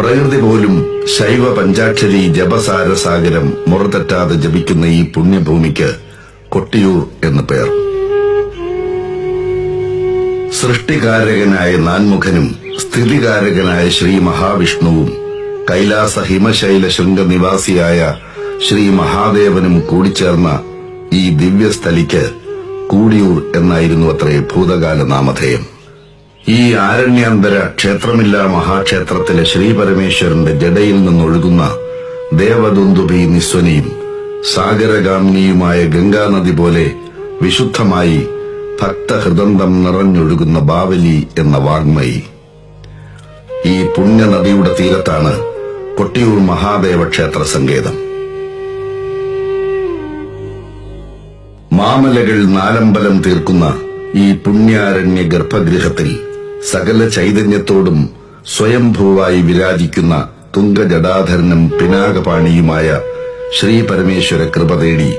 പ്രകൃതി പോലും ശൈവ പഞ്ചാക്ഷരി ജപസാരസാഗരം മുറതെറ്റാതെ ജപിക്കുന്ന ഈ പുണ്യഭൂമിക്ക് കൊട്ടിയൂർ എന്ന് പേർ. സൃഷ്ടികാരകനായ നാൻമുഖനും സ്ഥിതികാരകനായ ശ്രീ മഹാവിഷ്ണുവും കൈലാസ ഹിമശൈല ശൃംഗ നിവാസിയായ ശ്രീ മഹാദേവനും കൂടിച്ചേർന്ന ഈ ദിവ്യസ്ഥലിക്ക് കൂടിയൂർ എന്നായിരുന്നു അത്രേ ഭൂതകാല നാമധേയം. ഈ ആരണ്യാന്തര ക്ഷേത്രമില്ലാ മഹാക്ഷേത്രത്തിലെ ശ്രീപരമേശ്വരന്റെ ജടയിൽ നിന്നൊഴുകുന്ന ദേവദുന്ദുഭി നിസ്വനിയും സാഗരഗാമിനിയുമായ ഗംഗാനദി പോലെ വിശുദ്ധമായി ഭക്തഹൃദന്തം നിറഞ്ഞൊഴുകുന്ന ബാവലി എന്ന വാഗ്മയി. ഈ പുണ്യനദിയുടെ തീരത്താണ് കൊട്ടിയൂർ മഹാദേവ ക്ഷേത്ര സങ്കേതം. മാമലകൾ നാലമ്പലം തീർക്കുന്ന ഈ പുണ്യാരണ്യ ഗർഭഗൃഹത്തിൽ സകല ചൈതന്യത്തോടും സ്വയംഭൂവായി വിരാജിക്കുന്ന തുംഗജടാധരനും പിനാകപാണിയുമായ ശ്രീ പരമേശ്വര കൃപ തേടി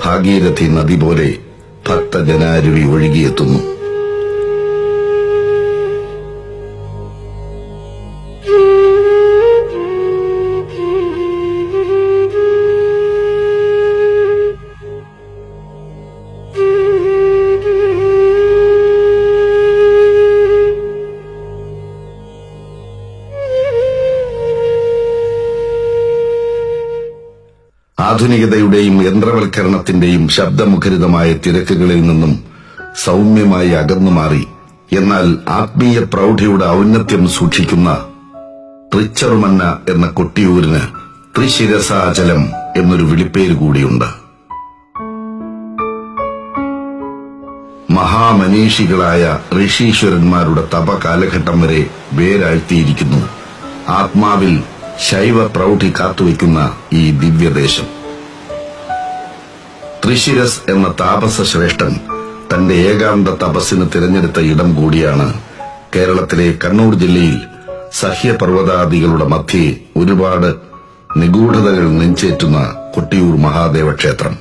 ഭാഗീരഥി നദി പോലെ ഭക്തജനാരുവി ഒഴുകിയെത്തുന്നു. ആധുനികതയുടെയും യന്ത്രവൽക്കരണത്തിന്റെയും ശബ്ദമുഖരിതമായ തിരക്കുകളിൽ നിന്നും സൗമ്യമായി അകന്നുമാറി എന്നാൽ ആത്മീയ പ്രൌഢിയുടെ ഔന്നത്യം സൂക്ഷിക്കുന്ന തൃച്ചറുമന്ന എന്ന കൊട്ടിയൂരിന് ത്രിശിരസാചലം എന്നൊരു വിളിപ്പേര് കൂടിയുണ്ട്. മഹാമനീഷികളായ ഋഷീശ്വരന്മാരുടെ തപകാലഘട്ടം വരെ വേരാഴ്ത്തിയിരിക്കുന്നു ആത്മാവിൽ ശൈവ പ്രൌഢി കാത്തുവയ്ക്കുന്ന ഈ ദിവ്യദേശം. ത്രിശിരസ് എന്ന താപസ ശ്രേഷ്ഠൻ തന്റെ ഏകാന്ത തപസ്സിന് തിരഞ്ഞെടുത്ത ഇടം കൂടിയാണ് കേരളത്തിലെ കണ്ണൂർ ജില്ലയിൽ സഹ്യപർവ്വതാദികളുടെ മധ്യേ ഒരുപാട് നിഗൂഢതകൾ നെഞ്ചേറ്റുന്ന കൊട്ടിയൂർ മഹാദേവ ക്ഷേത്രം.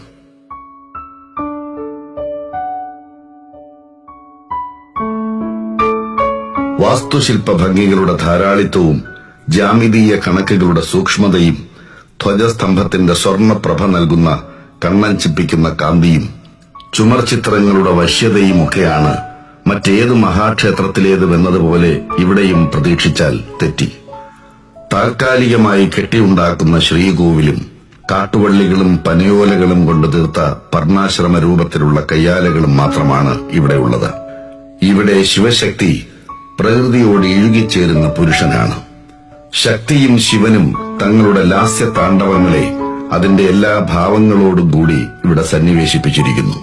വാസ്തുശില്പ ഭംഗികളുടെ ധാരാളിത്തവും ജാമിതീയ കണക്കുകളുടെ സൂക്ഷ്മതയും ധ്വജസ്തംഭത്തിന്റെ സ്വർണപ്രഭ നൽകുന്ന കണ്ണഞ്ചിപ്പിക്കുന്ന കാന്തിയും ചുമർ ചിത്രങ്ങളുടെ വശ്യതയുമൊക്കെയാണ് മറ്റേതു മഹാക്ഷേത്രത്തിലേതുമെന്നതുപോലെ ഇവിടെയും പ്രതീക്ഷിച്ചാൽ തെറ്റി. താൽക്കാലികമായി കെട്ടിയുണ്ടാക്കുന്ന ശ്രീകോവിലും കാട്ടുവള്ളികളും പനയോലകളും കൊണ്ട് തീർത്ത പർണാശ്രമ രൂപത്തിലുള്ള കയ്യാലകളും മാത്രമാണ് ഇവിടെയുള്ളത്. ഇവിടെ ശിവശക്തി പ്രകൃതിയോട് ഇഴുകിച്ചേരുന്ന പുരുഷനാണ്. ശക്തിയും ശിവനും തങ്ങളുടെ ലാസ്യ താണ്ഡവങ്ങളെ അതിന്റെ എല്ലാ ഭാവങ്ങളോടും കൂടി ഇവിടെ സന്നിവേശിപ്പിച്ചിരിക്കുന്നു.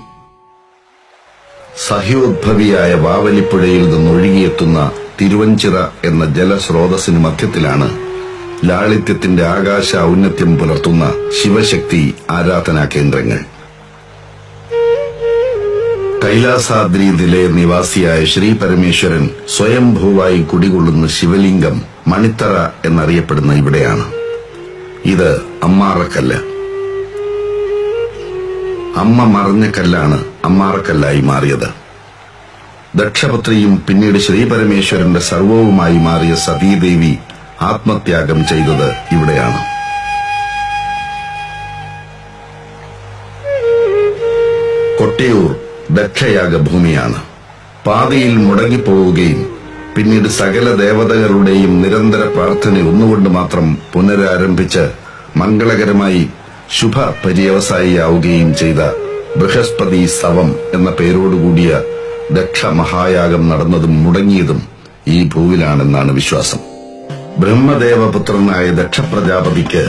സഹ്യോദ്ഭവിയായ വാവലിപ്പുഴയിൽ നിന്നൊഴുകിയെത്തുന്ന തിരുവഞ്ചിറ എന്ന ജലസ്രോതസ്സിന് മധ്യത്തിലാണ് ലാളിത്യത്തിന്റെ ആകാശ ഔന്നത്യം പുലർത്തുന്ന ശിവശക്തി ആരാധനാ കേന്ദ്രങ്ങൾ. കൈലാസാദ്രി നിലയ നിവാസിയായ ശ്രീ പരമേശ്വരൻ സ്വയംഭൂവായി കുടികൊള്ളുന്ന ശിവലിംഗം മണിത്തറ എന്നറിയപ്പെടുന്ന ഇവിടെയാണ്. ഇത് അമ്മാറക്കല്ല്. അമ്മ മറഞ്ഞ കല്ലാണ് അമ്മാറക്കല്ലായി മാറിയത്. ദക്ഷപുത്രിയും പിന്നീട് ശ്രീപരമേശ്വരന്റെ സർവവുമായി മാറിയ സതീദേവി ആത്മത്യാഗം ചെയ്തത് ഇവിടെയാണ്. കൊട്ടിയൂർ ദക്ഷയാഗ ഭൂമിയാണ്. പാതിയിൽ മുടങ്ങിപ്പോവുകയും പിന്നീട് സകല ദേവതകളുടെയും നിരന്തര പ്രാർത്ഥന ഒന്നുകൊണ്ട് മാത്രം പുനരാരംഭിച്ച് മംഗളകരമായി ശുഭ പര്യവസായിയാവുകയും ചെയ്ത ബൃഹസ്പതി സവം എന്ന പേരോടുകൂടിയ ദക്ഷ മഹായാഗം നടന്നതും മുടങ്ങിയതും ഈ ഭൂവിലാണെന്നാണ് വിശ്വാസം. ബ്രഹ്മദേവപുത്രനായ ദക്ഷപ്രജാപതിക്ക്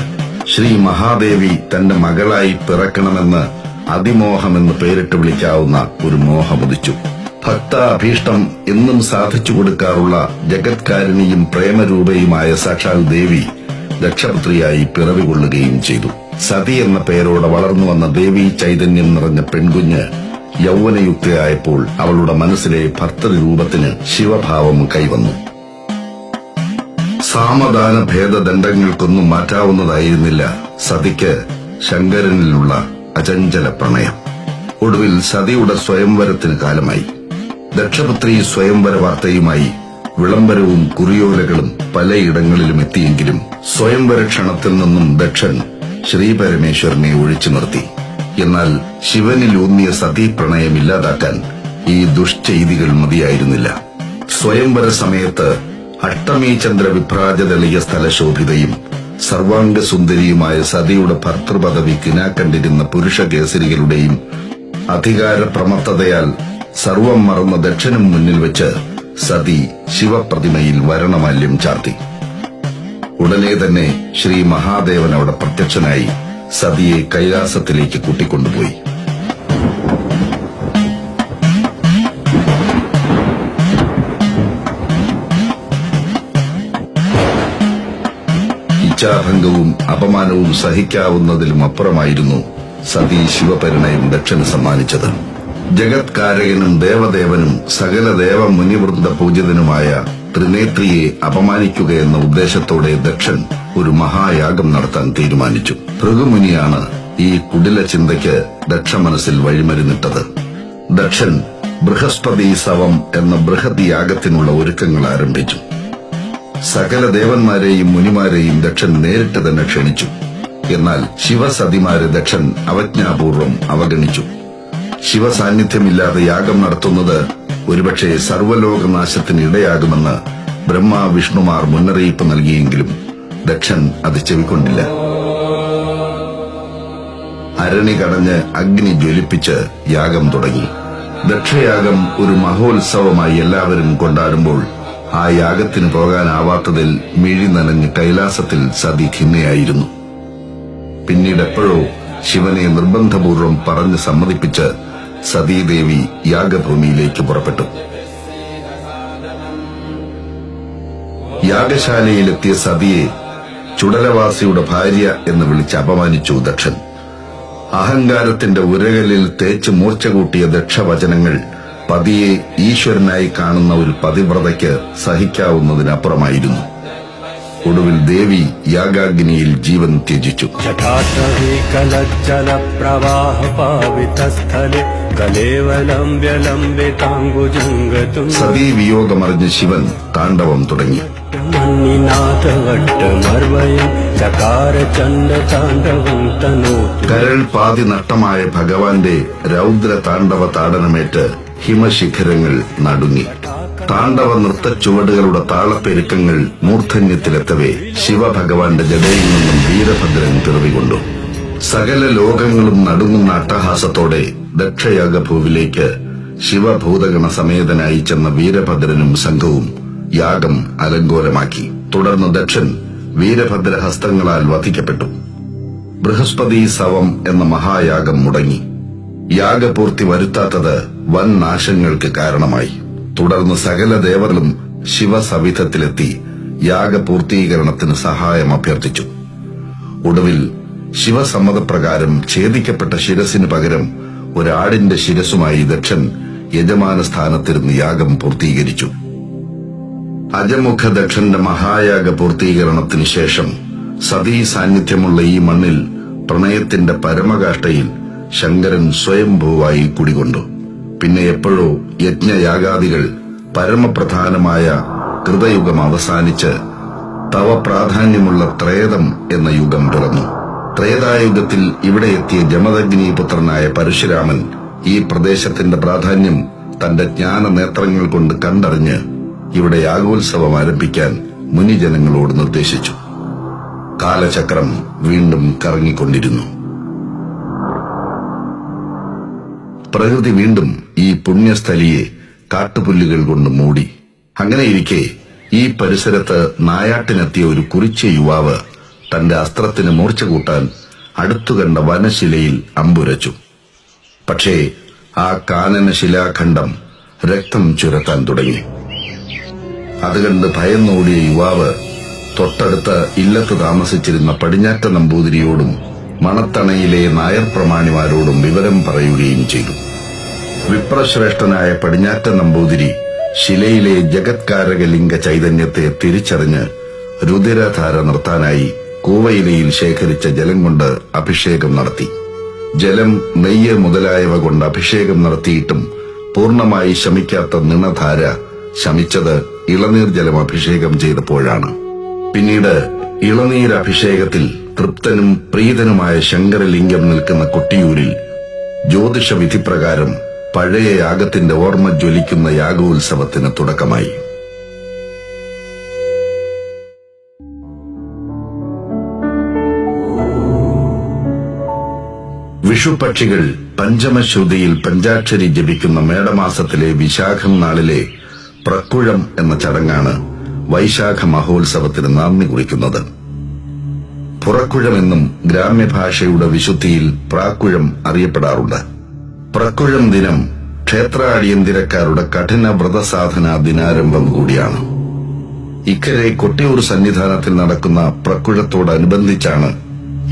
ശ്രീ മഹാദേവി തന്റെ മകളായി പിറക്കണമെന്ന് അതിമോഹമെന്ന് പേരിട്ട് വിളിക്കാവുന്ന ഒരു മോഹമുദിച്ചു. ഭക്താഭീഷ്ടം എന്നും സാധിച്ചു കൊടുക്കാറുള്ള ജഗത്കാരിണിയും പ്രേമരൂപയുമായ സാക്ഷാൽ ദേവി ദക്ഷപുത്രിയായി പിറവികൊള്ളുകയും ചെയ്തു. സതി എന്ന പേരോടെ വളർന്നു വന്ന ദേവി ചൈതന്യം നിറഞ്ഞ പെൺകുഞ്ഞ് യൗവനയുക്തയായപ്പോൾ അവളുടെ മനസ്സിലെ ഭർത്തൃരൂപത്തിന് ശിവഭാവം കൈവന്നു. സാമദാന ഭേദദണ്ഡങ്ങൾക്കൊന്നും മാറ്റാവുന്നതായിരുന്നില്ല സതിക്ക് ശങ്കരനിലുള്ള അചഞ്ചല പ്രണയം. ഒടുവിൽ സതിയുടെ സ്വയംവരത്തിന് കാലമായി. ദക്ഷപുത്രി സ്വയംവര വാർത്തയുമായി വിളംബരവും കുറിയോലകളും പലയിടങ്ങളിലും എത്തിയെങ്കിലും സ്വയംവര ക്ഷണത്തിൽ നിന്നും ദക്ഷൻ ശ്രീപരമേശ്വരനെ ഒഴിച്ചു നിർത്തി. എന്നാൽ ശിവനിലൂന്നിയ സതീപ്രണയം ഇല്ലാതാക്കാൻ ഈ ദുഷ്ചെയ്തികൾ മതിയായിരുന്നില്ല. സ്വയംവര സമയത്ത് അഷ്ടമീചന്ദ്ര വിഭ്രാജതളിയ സ്ഥലശോഭിതയും സർവാംഗസുന്ദരിയുമായ സതിയുടെ ഭർത്തൃപദവി കിനാക്കണ്ടിരുന്ന പുരുഷകേസരികളുടെയും അധികാരപ്രമത്തതയാൽ സർവം മറന്ന ദക്ഷനും മുന്നിൽ വെച്ച് സതി ശിവപ്രതിമയിൽ വരണമാല്യം ചാർത്തി. ഉടനെ തന്നെ ശ്രീ മഹാദേവൻ അവിടെ പ്രത്യക്ഷനായി സതിയെ കൈലാസത്തിലേക്ക് കൂട്ടിക്കൊണ്ടുപോയി. ഇച്ഛാഭംഗവും അപമാനവും സഹിക്കാവുന്നതിലും അപ്പുറമായിരുന്നു സതി ശിവപരിണയം ദക്ഷന് സമ്മാനിച്ചത്. ജഗത്കാരകനും ദേവദേവനും സകല ദേവ മുനിവൃന്ദ പൂജിതനുമായ ത്രിനേത്രിയെ അപമാനിക്കുകയെന്ന ഉദ്ദേശത്തോടെ ദക്ഷൻ ഒരു മഹായാഗം നടത്താൻ തീരുമാനിച്ചു. ഭൃഗുമുനിയാണ് ഈ കുടില ചിന്തയ്ക്ക് ദക്ഷ മനസ്സിൽ വഴിമരുന്നിട്ടത്. ദക്ഷൻ ബൃഹസ്പതി സവം എന്ന ബൃഹത് യാഗത്തിനുള്ള ഒരുക്കങ്ങൾ ആരംഭിച്ചു. സകല ദേവന്മാരെയും മുനിമാരെയും ദക്ഷൻ നേരിട്ട് തന്നെ ക്ഷണിച്ചു. എന്നാൽ ശിവസതിമാരെ ദക്ഷൻ അവജ്ഞാപൂർവം അവഗണിച്ചു. ശിവസാന്നിധ്യമില്ലാതെ യാഗം നടത്തുന്നത് ഒരുപക്ഷെ സർവ്വലോകനാശത്തിന് ഇടയാകുമെന്ന് ബ്രഹ്മ വിഷ്ണുമാർ മുന്നറിയിപ്പ് നൽകിയെങ്കിലും ദക്ഷൻ അത് ചെവിക്കൊണ്ടില്ല. അരണി കടഞ്ഞ് അഗ്നി ജ്വലിപ്പിച്ച് യാഗം തുടങ്ങി. ദക്ഷയാഗം ഒരു മഹോത്സവമായി എല്ലാവരും കൊണ്ടാടുമ്പോൾ ആ യാഗത്തിന് പോകാനാവാത്തതിൽ മിഴി നനഞ്ഞ് കൈലാസത്തിൽ സതി ഖിന്നയായിരുന്നു. പിന്നീട് എപ്പോഴോ ശിവനെ നിർബന്ധപൂർവം പറഞ്ഞ് സമ്മതിപ്പിച്ച് സതീദേവി യാഗഭൂമിയിലേക്ക് പുറപ്പെട്ടു. യാഗശാലയിലെത്തിയ സതിയെ ചുടലവാസിയുടെ ഭാര്യ എന്ന് വിളിച്ച് അപമാനിച്ചു ദക്ഷൻ. അഹങ്കാരത്തിന്റെ ഉരകലിൽ തേച്ച് മൂർച്ച കൂട്ടിയ ദക്ഷവചനങ്ങൾ പതിയെ ഈശ്വരനായി കാണുന്ന ഒരു പതിവ്രതയ്ക്ക് സഹിക്കാവുന്നതിനപ്പുറമായിരുന്നു. ഒടുവിൽ ദേവി യാഗാഗ്നിയിൽ ജീവൻ ത്യജിച്ചു. സതീ വിയോഗമറിഞ്ഞ ശിവൻ താണ്ഡവം തുടങ്ങി. കരൾ പാതി നഷ്ടമായ ഭഗവാന്റെ രൗദ്ര താണ്ഡവ താടനമേറ്റ് ഹിമശിഖരങ്ങൾ നടുങ്ങി. താണ്ഡവ നൃത്തച്ചുവടുകളുടെ താളപ്പെരുക്കങ്ങൾ മൂർധന്യത്തിലെത്തവേ ശിവഭഗവാന്റെ ജടയിൽ നിന്നും വീരഭദ്രൻ പിറവികൊണ്ടു. സകല ലോകങ്ങളും നടുങ്ങുന്ന അട്ടഹാസത്തോടെ ദക്ഷയാഗഭൂവിലേക്ക് ശിവഭൂതഗണ സമേതനായി ചെന്ന വീരഭദ്രനും സംഘവും യാഗം അലങ്കോലമാക്കി. തുടർന്ന് ദക്ഷൻ വീരഭദ്ര ഹസ്തങ്ങളാൽ വധിക്കപ്പെട്ടു. ബൃഹസ്പതി സവം എന്ന മഹായാഗം മുടങ്ങി. യാഗപൂർത്തി വരുത്താത്തത് വൻ നാശങ്ങൾക്ക് കാരണമായി. തുടർന്ന് സകല ദേവരും ശിവസവിധത്തിലെത്തി യാഗപൂർത്തീകരണത്തിന് സഹായം അഭ്യർത്ഥിച്ചു. ഒടുവിൽ ശിവസമ്മതപ്രകാരം ഛേദിക്കപ്പെട്ട ശിരസിന് പകരം ഒരാടിന്റെ ശിരസുമായി ദക്ഷൻ യജമാന സ്ഥാനത്തിരുന്ന് യാഗം പൂർത്തീകരിച്ചു. അജമുഖ ദക്ഷന്റെ മഹായാഗ പൂർത്തീകരണത്തിന് ശേഷം സതീ സാന്നിധ്യമുള്ള ഈ മണ്ണിൽ പ്രണയത്തിന്റെ പരമകാഷ്ഠയിൽ ശങ്കരൻ സ്വയംഭൂവായി കുടികൊണ്ടു. പിന്നെ എപ്പോഴോ യജ്ഞയാഗാദികൾ പരമപ്രധാനമായ കൃതയുഗം അവസാനിച്ച് തവ പ്രാധാന്യമുള്ള ത്രേതം എന്ന യുഗം പിറന്നു. ത്രേതായുഗത്തിൽ ഇവിടെ എത്തിയ ജമദഗ്നിപുത്രനായ പരശുരാമൻ ഈ പ്രദേശത്തിന്റെ പ്രാധാന്യം തന്റെ ജ്ഞാന നേത്രങ്ങൾ കൊണ്ട് കണ്ടറിഞ്ഞ് ഇവിടെ യാഗോത്സവം ആരംഭിക്കാൻ മുനിജനങ്ങളോട് നിർദ്ദേശിച്ചു. കാലചക്രം വീണ്ടും കറങ്ങിക്കൊണ്ടിരുന്നു. പ്രകൃതി വീണ്ടും ഈ പുണ്യസ്ഥലിയെ കാട്ടുപുല്ലുകൾ കൊണ്ട് മൂടി. അങ്ങനെയിരിക്കെ ഈ പരിസരത്ത് നായാട്ടിനെത്തിയ ഒരു കുറിച്യ യുവാവ് തന്റെ അസ്ത്രത്തിന് മൂർച്ച കൂട്ടാൻ അടുത്തുകണ്ട വനശിലയിൽ അമ്പുരച്ചു. പക്ഷേ ആ കാനന ശിലാഖണ്ഡം രക്തം ചുരത്താൻ തുടങ്ങി. അതുകണ്ട് ഭയന്നോടിയ യുവാവ് തൊട്ടടുത്ത ഇല്ലത്ത് താമസിച്ചിരുന്ന പടിഞ്ഞാറ്റ നമ്പൂതിരിയോടും മണത്തണയിലെ നായർ പ്രമാണിമാരോടും വിവരം പറയുകയും ചെയ്തു. വിപ്രശ്രേഷ്ഠനായ പടിഞ്ഞാറ്റ നമ്പൂതിരി ശിലയിലെ ജഗത്കാരക ലിംഗ ചൈതന്യത്തെ തിരിച്ചറിഞ്ഞ് രുതിരധാര നിർത്താനായി കൂവയിലയിൽ ശേഖരിച്ച ജലം കൊണ്ട് അഭിഷേകം നടത്തി. ജലം, നെയ്യ് മുതലായവ കൊണ്ട് അഭിഷേകം നടത്തിയിട്ടും പൂർണ്ണമായി ശമിക്കാത്ത നിണധാര ശമിച്ചത് ഇളനീർ ജലം അഭിഷേകം ചെയ്തപ്പോഴാണ്. പിന്നീട് ഇളനീരഭിഷേകത്തിൽ തൃപ്തനും പ്രീതനുമായ ശങ്കരലിംഗം നിൽക്കുന്ന കൊട്ടിയൂരിൽ ജ്യോതിഷ വിധിപ്രകാരം പഴയ യാഗത്തിന്റെ ഓർമ്മ ജ്വലിക്കുന്ന യാഗോത്സവത്തിന് തുടക്കമായി. വിഷുപക്ഷികൾ പഞ്ചമശ്രുതിയിൽ പഞ്ചാക്ഷരി ജപിക്കുന്ന മേടമാസത്തിലെ വിശാഖം നാളിലെ പ്രക്കുഴം എന്ന ചടങ്ങാണ് വൈശാഖ മഹോത്സവത്തിന് നാന്ദി കുറിക്കുന്നത്. പുറക്കുഴമെന്നും ഗ്രാമ്യഭാഷയുടെ വിശുദ്ധിയിൽ പ്രാക്കുഴം അറിയപ്പെടാറുണ്ട്. പ്രക്കുഴം ദിനം ക്ഷേത്ര അടിയന്തിരക്കാരുടെ കഠിന വ്രതസാധന ദിനാരംഭം കൂടിയാണ്. ഇക്കരെ കൊട്ടിയൂർ സന്നിധാനത്തിൽ നടക്കുന്ന പ്രക്കുഴത്തോടനുബന്ധിച്ചാണ്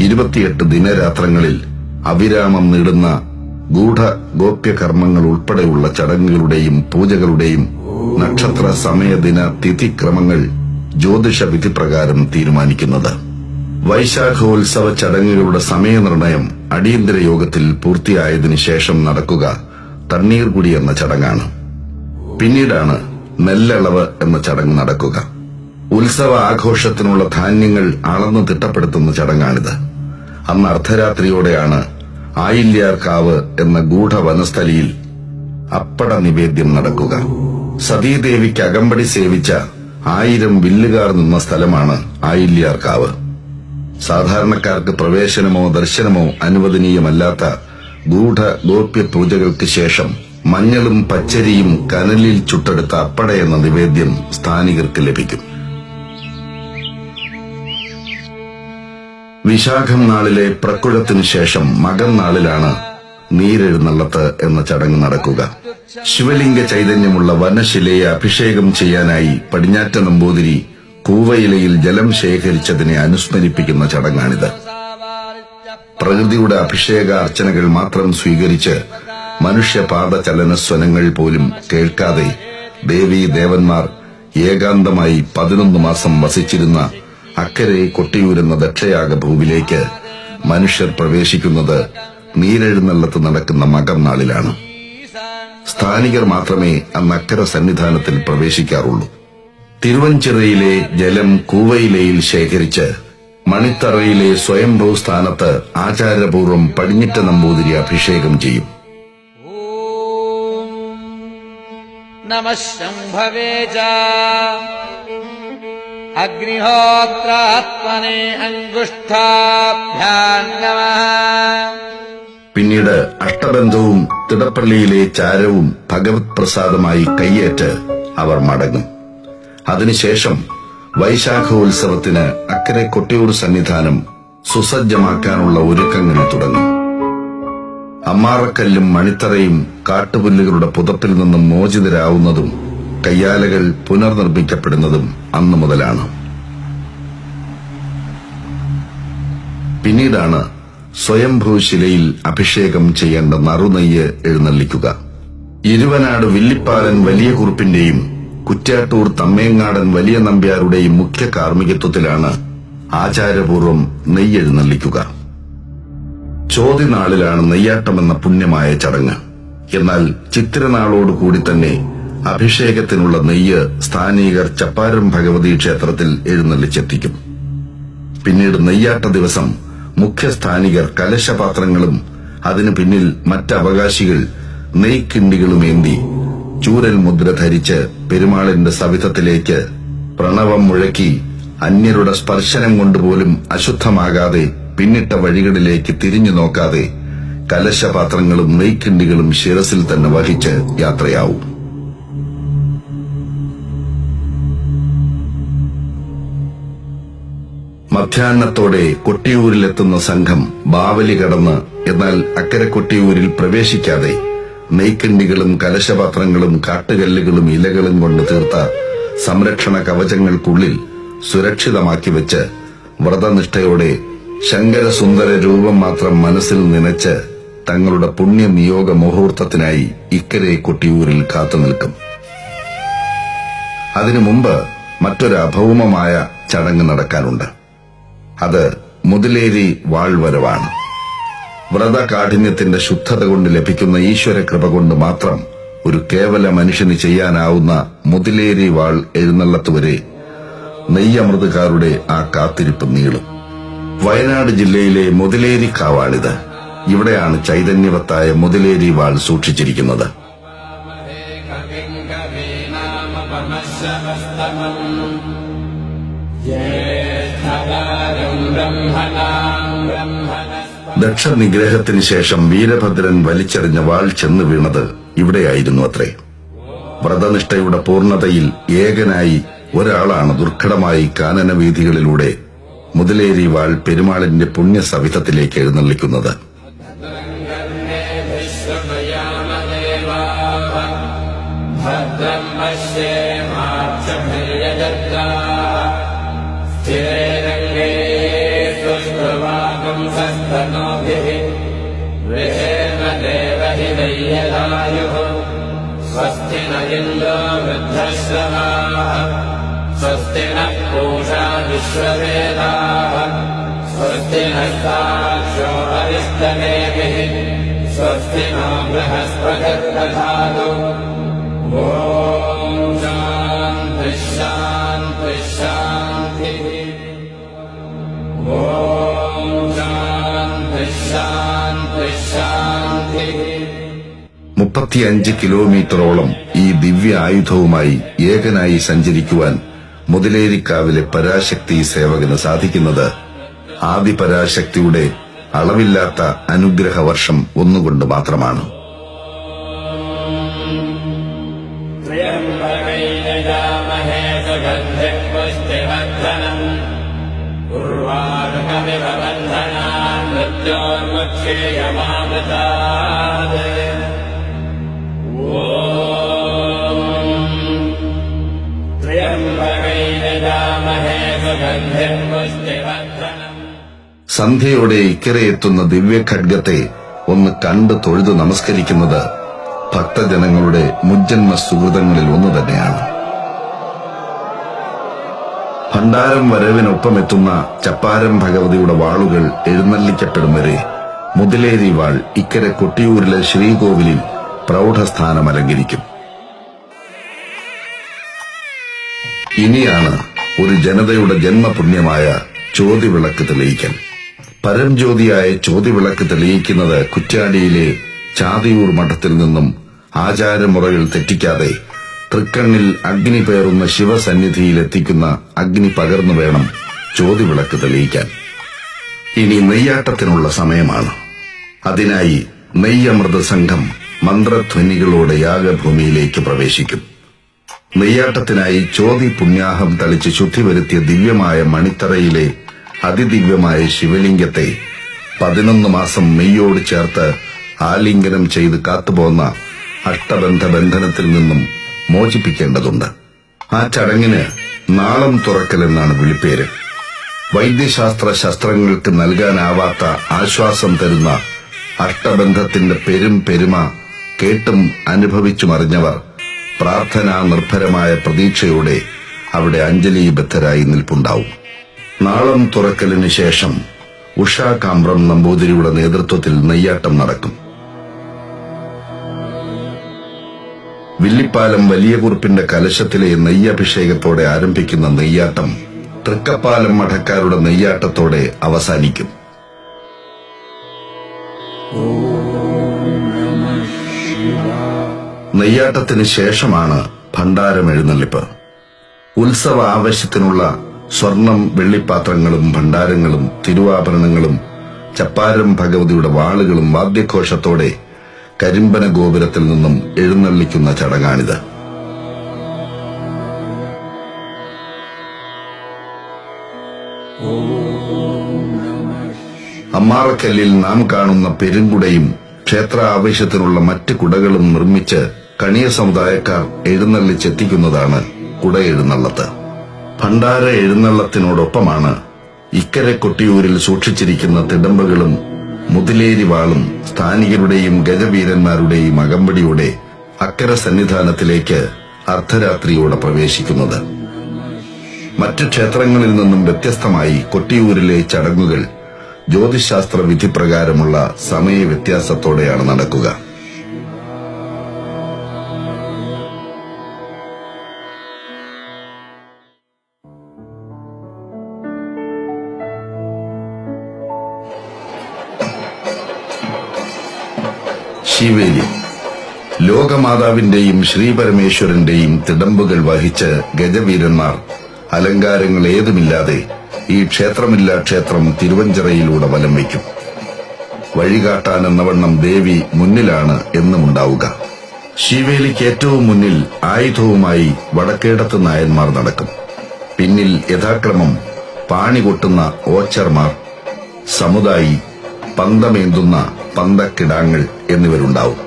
28 ദിനരാത്രങ്ങളിൽ അവിരാമം നീളുന്ന ഗൂഢ ഗോപ്യകർമ്മങ്ങൾ ഉൾപ്പെടെയുള്ള ചടങ്ങുകളുടെയും പൂജകളുടെയും നക്ഷത്ര സമയദിന തിഥിക്രമങ്ങൾ ജ്യോതിഷ വിധിപ്രകാരം തീരുമാനിക്കുന്നത്. വൈശാഖോത്സവ ചടങ്ങുകളുടെ സമയനിർണയം അടിയന്തര യോഗത്തിൽ പൂർത്തിയായതിനു ശേഷം നടക്കുക തണ്ണീർകുടി എന്ന ചടങ്ങാണ്. പിന്നീടാണ് നെല്ലളവ് എന്ന ചടങ്ങ് നടക്കുക. ഉത്സവ ആഘോഷത്തിനുള്ള ധാന്യങ്ങൾ അളന്നു തിട്ടപ്പെടുത്തുന്ന ചടങ്ങാണിത്. അന്ന് അർദ്ധരാത്രിയോടെയാണ് ആയില്യാർകാവ് എന്ന ഗൂഢവനസ്ഥലിയിൽ അപ്പട നിവേദ്യം നടക്കുക. സതീദേവിക്ക് അകമ്പടി സേവിച്ച 1000 വില്ലുകാർ നിന്ന സ്ഥലമാണ് ആയില്യാർകാവ്. സാധാരണക്കാർക്ക് പ്രവേശനമോ ദർശനമോ അനുവദനീയമല്ലാത്ത ഗൂഢ ഗോപ്യ പൂജകൾക്ക് ശേഷം മഞ്ഞളും പച്ചരിയും കനലിൽ ചുട്ടെടുത്ത അപ്പട എന്ന നിവേദ്യം സ്ഥാനികർക്ക് ലഭിക്കും. വിശാഖം നാളിലെ പ്രക്കുഴത്തിനു ശേഷം മകം നാളിലാണ് നീരെഴുന്നള്ളത്ത് എന്ന ചടങ്ങ് നടക്കുക. ശിവലിംഗ ചൈതന്യമുള്ള വനശിലയെ അഭിഷേകം ചെയ്യാനായി പടിഞ്ഞാറ്റ നമ്പൂതിരി കൂവയിലയിൽ ജലം ശേഖരിച്ചതിനെ അനുസ്മരിപ്പിക്കുന്ന ചടങ്ങാണിത്. പ്രകൃതിയുടെ അഭിഷേക അർച്ചനകൾ മാത്രം സ്വീകരിച്ച് മനുഷ്യപാദ ചലനസ്വനങ്ങൾ പോലും കേൾക്കാതെ ദേവീ ദേവന്മാർ ഏകാന്തമായി 11 മാസം വസിച്ചിരുന്ന അക്കരെ കൊട്ടിയൂരെന്ന ദക്ഷയാഗ ഭൂവിലേക്ക് മനുഷ്യർ പ്രവേശിക്കുന്നത് നീരെഴുന്നള്ളത്ത് നടക്കുന്ന മകം നാളിലാണ്. സ്ഥാനികർ മാത്രമേ അന്ന് അക്കര സന്നിധാനത്തിൽ പ്രവേശിക്കാറുള്ളൂ. തിരുവഞ്ചിറയിലെ ജലം കൂവയിലയിൽ ശേഖരിച്ച് മണിത്തറയിലെ സ്വയംഭൂ സ്ഥാനത്ത് ആചാരപൂർവ്വം പടിഞ്ഞിറ്റ നമ്പൂതിരി അഭിഷേകം ചെയ്യും. നമഃ ശംഭവേ ച അഗ്നിഹോത്രാത്മനെ അംഗുഷ്ഠാഭ്യാം നമഃ. പിന്നീട് അഷ്ടബന്ധവും തിടപ്പള്ളിയിലെ ചാരവും ഭഗവത് പ്രസാദമായി കയ്യേറ്റ് അവർ മടങ്ങും. അതിനുശേഷം വൈശാഖോത്സവത്തിന് അക്കരെ കൊട്ടിയൂർ സന്നിധാനം സുസജ്ജമാക്കാനുള്ള ഒരുക്കങ്ങൾ തുടങ്ങും. അമ്മാറക്കല്ലും മണിത്തറയും കാട്ടുപുല്ലുകളുടെ പുതപ്പിൽ നിന്നും മോചിതരാവുന്നതും കയ്യാലകൾ പുനർനിർമ്മിക്കപ്പെടുന്നതും അന്നു മുതലാണ്. പിന്നീടാണ് സ്വയംഭൂശിലയിൽ അഭിഷേകം ചെയ്യേണ്ട നറുനെയ്യ് എഴുന്നള്ളിക്കുക. ഇരുവനാട് വില്ലിപ്പാലൻ വലിയ കുറുപ്പിന്റെയും കുറ്റ്യാട്ടൂർ തമ്മേങ്ങാടൻ വലിയ നമ്പ്യാരുടെയും മുഖ്യ കാർമ്മികത്വത്തിലാണ് ആചാരപൂർവ്വം നെയ്യെഴുന്നള്ളിക്കുക. ചോതിനാളിലാണ് നെയ്യാട്ടമെന്ന പുണ്യമായ ചടങ്ങ്. എന്നാൽ ചിത്തിരനാളോടുകൂടി തന്നെ അഭിഷേകത്തിനുള്ള നെയ്യ് സ്ഥാനീകർ ചപ്പാരം ഭഗവതി ക്ഷേത്രത്തിൽ എഴുന്നള്ളിച്ചെത്തിക്കും. പിന്നീട് നെയ്യാട്ട ദിവസം മുഖ്യസ്ഥാനികർ കലശപാത്രങ്ങളും അതിനു പിന്നിൽ മറ്റവകാശികൾ നെയ്ക്കിണ്ടികളുമേന്തി ചൂരൽ മുദ്ര ധരിച്ച് പെരുമാളിന്റെ സവിധത്തിലേക്ക് പ്രണവം മുഴക്കി അന്യരുടെ സ്പർശനം കൊണ്ടുപോലും അശുദ്ധമാകാതെ പിന്നിട്ട വഴികളിലേക്ക് തിരിഞ്ഞു നോക്കാതെ കലശപാത്രങ്ങളും നെയ്ക്കിണ്ടികളും ശിരസിൽ തന്നെ വഹിച്ച് യാത്രയാവും. മധ്യാഹ്നത്തോടെ കൊട്ടിയൂരിലെത്തുന്ന സംഘം ബാവലി കടന്ന് എന്നാൽ അക്കരെ കൊട്ടിയൂരിൽ പ്രവേശിക്കാതെ നെയ്ക്കിണ്ടികളും കലശപാത്രങ്ങളും കാട്ടുകല്ലുകളും ഇലകളും കൊണ്ട് തീർത്ത സംരക്ഷണ കവചങ്ങൾക്കുള്ളിൽ സുരക്ഷിതമാക്കി വെച്ച് വ്രതനിഷ്ഠയോടെ ശങ്കരസുന്ദര രൂപം മാത്രം മനസ്സിൽ നനച്ച് തങ്ങളുടെ പുണ്യനിയോഗ മുഹൂർത്തത്തിനായി ഇക്കരെ കൊട്ടിയൂരിൽ കാത്തുനിൽക്കും. അതിനു മുമ്പ് മറ്റൊരു അഭൗമമായ ചടങ്ങ് നടക്കാനുണ്ട്. അത് മുതലേരി വാൾവരവാണ്. വ്രതകാഠിന്യത്തിന്റെ ശുദ്ധത കൊണ്ട് ലഭിക്കുന്ന ഈശ്വര കൃപ കൊണ്ട് മാത്രം ഒരു കേവല മനുഷ്യന് ചെയ്യാനാവുന്ന മുതിലേരി വാൾ എഴുന്നള്ളത്ത് വരെ നെയ്യമൃതക്കാരുടെ ആ കാത്തിരിപ്പ് നീളും. വയനാട് ജില്ലയിലെ മുതിലേരി കാവാണിത്. ഇവിടെയാണ് ചൈതന്യവത്തായ മുതിലേരി വാൾ സൂക്ഷിച്ചിരിക്കുന്നത്. ദക്ഷനിഗ്രഹത്തിന് ശേഷം വീരഭദ്രൻ വലിച്ചെറിഞ്ഞ വാൾ ചെന്ന് വീണത് ഇവിടെയായിരുന്നു അത്രേ. വ്രതനിഷ്ഠയുടെ പൂർണ്ണതയിൽ ഏകനായി ഒരാളാണ് ദുർഘടമായി കാനനവീഥികളിലൂടെ മുതലേരി വാൾ പെരുമാളിന്റെ പുണ്യസവിധത്തിലേക്ക് എഴുന്നള്ളിക്കുന്നത്. स्वस्ति न इन्द्रो वृद्धश्रवाः स्वस्ति नः पूषा विश्ववेदाः स्वस्ति नस्ताक्षो अरिष्टनेमिः स्वस्ति नो बृहस्पतिर्दधातु ॐ शान्तिः शान्तिः शान्तिः ॐ शान्तिः शान्तिः शान्तिः. 35 കിലോമീറ്ററോളം ഈ ദിവ്യ ആയുധവുമായി ഏകനായി സഞ്ചരിക്കുവാൻ മുതലേരിക്കാവിലെ പരാശക്തി സേവകന് സാധിക്കുന്നത് ആദിപരാശക്തിയുടെ അളവില്ലാത്ത അനുഗ്രഹവർഷം ഒന്നുകൊണ്ട് മാത്രമാണ്. സന്ധ്യയോടെ ഇക്കരെ എത്തുന്ന ദിവ്യഖഡ്ഗത്തെ ഒന്ന് കണ്ട് തൊഴുതു നമസ്കരിക്കുന്നത് ഭക്തജനങ്ങളുടെ മുജ്ജന്മ സുഹൃതങ്ങളിൽ ഒന്നു തന്നെയാണ്. ഭണ്ഡാരം വരവിനൊപ്പമെത്തുന്ന ചപ്പാരം ഭഗവതിയുടെ വാളുകൾ എഴുന്നള്ളിക്കപ്പെടും വരെ മുതലേരി വാൾ ഇക്കരെ കൊട്ടിയൂരിലെ ശ്രീകോവിലിൽ പ്രൗഢസ്ഥാനം അലങ്കരിക്കും. ഇനിയാണ് ഒരു ജനതയുടെ ജന്മപുണ്യമായ ചോതിവിളക്ക് തെളിയിക്കൽ. പരംജ്യോതിയായ ചോതിവിളക്ക് തെളിയിക്കുന്നത് കുറ്റ്യാടിയിലെ ചാതിയൂർ മഠത്തിൽ നിന്നും ആചാരമുറകൾ തെറ്റിക്കാതെ തൃക്കണ്ണിൽ അഗ്നി പേറുന്ന ശിവസന്നിധിയിലെത്തിക്കുന്ന അഗ്നി പകർന്നു വേണം ചോതിവിളക്ക് തെളിയിക്കാൻ. ഇനി നെയ്യാട്ടത്തിനുള്ള സമയമാണ്. അതിനായി നെയ്യമൃത സംഘം മന്ത്രധ്വനികളോടെ യാഗഭൂമിയിലേക്ക് പ്രവേശിക്കും. നെയ്യാട്ടത്തിനായി ചോതി പുണ്യാഹം തളിച്ച് ശുദ്ധി വരുത്തിയ ദിവ്യമായ മണിത്തറയിലെ അതിദിവ്യമായ ശിവലിംഗത്തെ 11 മാസം നെയ്യോട് ചേർത്ത് ആലിംഗനം ചെയ്ത് കാത്തുപോന്ന അഷ്ടബന്ധ ബന്ധനത്തിൽ നിന്നും മോചിപ്പിക്കേണ്ടതുണ്ട്. ആ ചടങ്ങിന് നാളം തുറക്കൽ എന്നാണ് വിളിപ്പേര്. വൈദ്യശാസ്ത്ര ശസ്ത്രങ്ങൾക്ക് നൽകാനാവാത്ത ആശ്വാസം തരുന്ന അഷ്ടബന്ധത്തിന്റെ പെരുമ കേട്ടും അനുഭവിച്ചുമറിഞ്ഞവർ പ്രാർത്ഥനാ നിർഭരമായ പ്രതീക്ഷയോടെ അവിടെ അഞ്ജലിബദ്ധരായി നിൽപ്പുണ്ടാവും. നാളം തുറക്കലിന് ശേഷം ഉഷാ കാമ്പ്രം നമ്പൂതിരിയുടെ നേതൃത്വത്തിൽ നെയ്യാട്ടം നടക്കും. വില്ലിപ്പാലം വലിയ കുറുപ്പിന്റെ കലശത്തിലെ നെയ്യഭിഷേകത്തോടെ ആരംഭിക്കുന്ന നെയ്യാട്ടം തൃക്കപ്പാലം മഠക്കാരുടെ നെയ്യാട്ടത്തോടെ അവസാനിക്കും. നെയ്യാട്ടത്തിന് ശേഷമാണ് ഭണ്ഡാരം എഴുന്നള്ളിപ്പ്. ഉത്സവ ആവശ്യത്തിനുള്ള സ്വർണം വെള്ളിപ്പാത്രങ്ങളും ഭണ്ഡാരങ്ങളും തിരുവാഭരണങ്ങളും ചപ്പാരം ഭഗവതിയുടെ വാളുകളും വാദ്യഘോഷത്തോടെ കരിമ്പന ഗോപുരത്തിൽ നിന്നും എഴുന്നള്ളിക്കുന്ന ചടങ്ങാണിത്. അമ്മാറക്കല്ലിൽ നാം കാണുന്ന പെരുങ്കുടയും ക്ഷേത്ര ആവശ്യത്തിനുള്ള മറ്റ് കുടകളും നിർമ്മിച്ച് കണിയ സമുദായക്കാർ എഴുന്നള്ളിച്ചെത്തിക്കുന്നതാണ് കുടയെഴുന്നള്ളത്ത്. ഭണ്ഡാര എഴുന്നള്ളത്തിനോടൊപ്പമാണ് ഇക്കരെ കൊട്ടിയൂരിൽ സൂക്ഷിച്ചിരിക്കുന്ന തിടമ്പകളും മുതിലേരി വാളും സ്ഥാനികരുടെയും ഗജവീരന്മാരുടെയും അകമ്പടിയോടെ അക്കര സന്നിധാനത്തിലേക്ക് അർദ്ധരാത്രിയോടെ പ്രവേശിക്കുന്നത്. മറ്റു ക്ഷേത്രങ്ങളിൽ നിന്നും വ്യത്യസ്തമായി കൊട്ടിയൂരിലെ ചടങ്ങുകൾ ജ്യോതിശാസ്ത്ര വിധിപ്രകാരമുള്ള സമയ വ്യത്യാസത്തോടെയാണ് നടക്കുക. ശിവേലി. ലോകമാതാവിന്റെയും ശ്രീപരമേശ്വരന്റെയും തിടമ്പുകൾ വഹിച്ച് ഗജവീരന്മാർ അലങ്കാരങ്ങൾ ഏതുമില്ലാതെ ഈ ക്ഷേത്രമില്ലാ ക്ഷേത്രം തിരുവഞ്ചിറയിലൂടെ വലം വയ്ക്കും. വഴികാട്ടാനെന്നവണ്ണം ദേവി മുന്നിലാണ് എന്നും ഉണ്ടാവുക. ശിവേലിക്ക് ഏറ്റവും മുന്നിൽ ആയുധവുമായി വടക്കേടത്ത് നായന്മാർ നടക്കും. പിന്നിൽ യഥാക്രമം പാണി കൊട്ടുന്ന ഓച്ചർമാർ, സമുദായി, പന്തമേന്തുന്ന പന്തക്കിടാങ്ങൾ എന്നിവരുണ്ടാവും.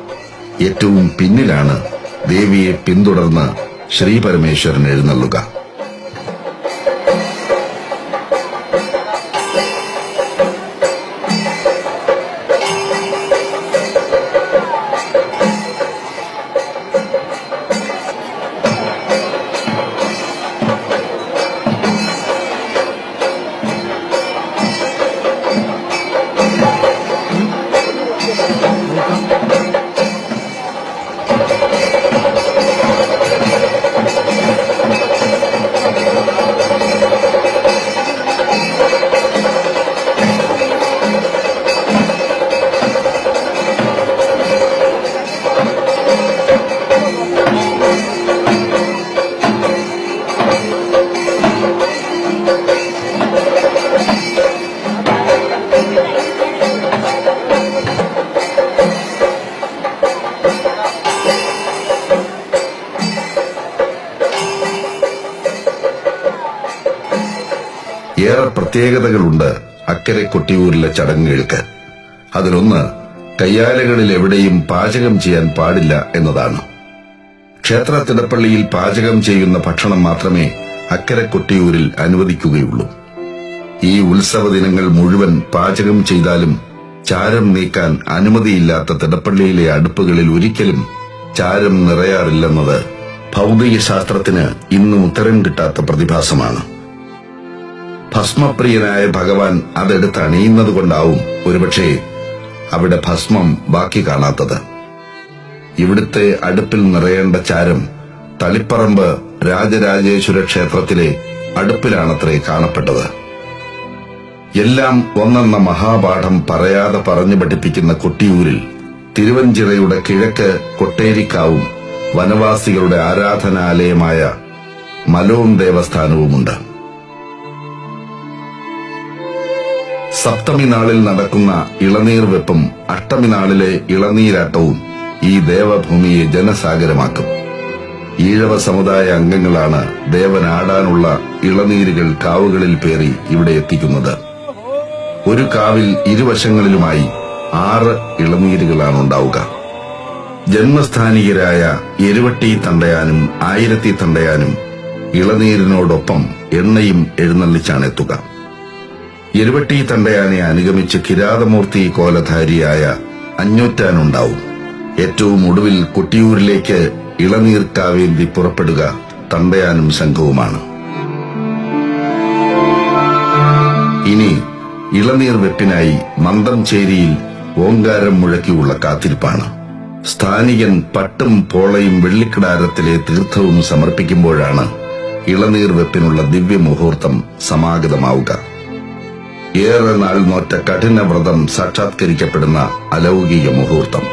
ഏറ്റവും പിന്നിലാണ് ദേവിയെ പിന്തുടർന്ന് ശ്രീപരമേശ്വരൻ എഴുന്നള്ളുക. ഏറെ പ്രത്യേകതകളുണ്ട് അക്കരെ കൊട്ടിയൂരിലെ ചടങ്ങുകൾക്ക്. അതിലൊന്ന്, കയ്യാലകളിൽ എവിടെയും പാചകം ചെയ്യാൻ പാടില്ല എന്നതാണ്. ക്ഷേത്ര തിടപ്പള്ളിയിൽ പാചകം ചെയ്യുന്ന ഭക്ഷണം മാത്രമേ അക്കരെ കൊട്ടിയൂരിൽ അനുവദിക്കുകയുള്ളൂ. ഈ ഉത്സവ ദിനങ്ങൾ മുഴുവൻ പാചകം ചെയ്താലും ചാരം നീക്കാൻ അനുമതിയില്ലാത്ത തിടപ്പള്ളിയിലെ അടുപ്പുകളിൽ ഒരിക്കലും ചാരം നിറയാറില്ലെന്നത് ഭൗതിക ശാസ്ത്രത്തിന് ഇന്നും ഉത്തരം കിട്ടാത്ത പ്രതിഭാസമാണ്. ഭസ്മപ്രിയനായ ഭഗവാൻ അതെടുത്ത് അണിയുന്നതുകൊണ്ടാവും ഒരുപക്ഷെ അവിടെ ഭസ്മം ബാക്കി കാണാത്തത്. ഇവിടുത്തെ അടുപ്പിൽ നിറയേണ്ട ചാരം തളിപ്പറമ്പ് രാജരാജേശ്വര ക്ഷേത്രത്തിലെ അടുപ്പിലാണത്രേ കാണപ്പെട്ടത്. എല്ലാം ഒന്നെന്ന മഹാപാഠം പറയാതെ പറഞ്ഞു പഠിപ്പിക്കുന്ന കൊട്ടിയൂരിൽ തിരുവഞ്ചിറയുടെ കിഴക്ക് കൊട്ടേരിക്കാവും വനവാസികളുടെ ആരാധനാലയമായ മലോം ദേവസ്ഥാനവുമുണ്ട്. സപ്തമി നാളിൽ നടക്കുന്ന ഇളനീർ വെപ്പും അഷ്ടമി നാളിലെ ഇളനീരാട്ടവും ഈ ദേവഭൂമിയെ ജനസാഗരമാക്കും. ഈഴവ സമുദായ അംഗങ്ങളാണ് ദേവനാടാനുള്ള ഇളനീരുകൾ കാവുകളിൽ പേറി ഇവിടെ എത്തിക്കുന്നത്. ഒരു കാവിൽ ഇരുവശങ്ങളിലുമായി 6 ഇളനീരുകളാണ് ഉണ്ടാവുക. ജന്മസ്ഥാനികരായ എരുവട്ടി തണ്ടയാനും ആയിരത്തി തണ്ടയാനും ഇളനീരിനോടൊപ്പം എണ്ണയും എഴുന്നള്ളിച്ചാണ് എത്തുക. എരുവട്ടി തണ്ടയാനെ അനുഗമിച്ച് കിരാതമൂർത്തി കോലധാരിയായ അഞ്ഞൂറ്റാനുണ്ടാവും. ഏറ്റവും ഒടുവിൽ കൊട്ടിയൂരിലേക്ക് ഇളനീർ കാവേന്തി പുറപ്പെടുക തണ്ടയാനും സംഘവുമാണ്. ഇനി ഇളനീർ വെപ്പിനായി മന്ദംചേരിയിൽ ഓങ്കാരം മുഴക്കിയുള്ള കാത്തിരിപ്പാണ്. സ്ഥാനികൻ പട്ടും പോളയും വെള്ളിക്കിടാരത്തിലെ തീർത്ഥവും സമർപ്പിക്കുമ്പോഴാണ് ഇളനീർ വെപ്പിനുള്ള ദിവ്യമുഹൂർത്തം സമാഗതമാവുക. ഏറെ നാൾ നോറ്റ കഠിന വ്രതം സാക്ഷാത്കരിക്കപ്പെടുന്ന അലൗകിക മുഹൂർത്തം.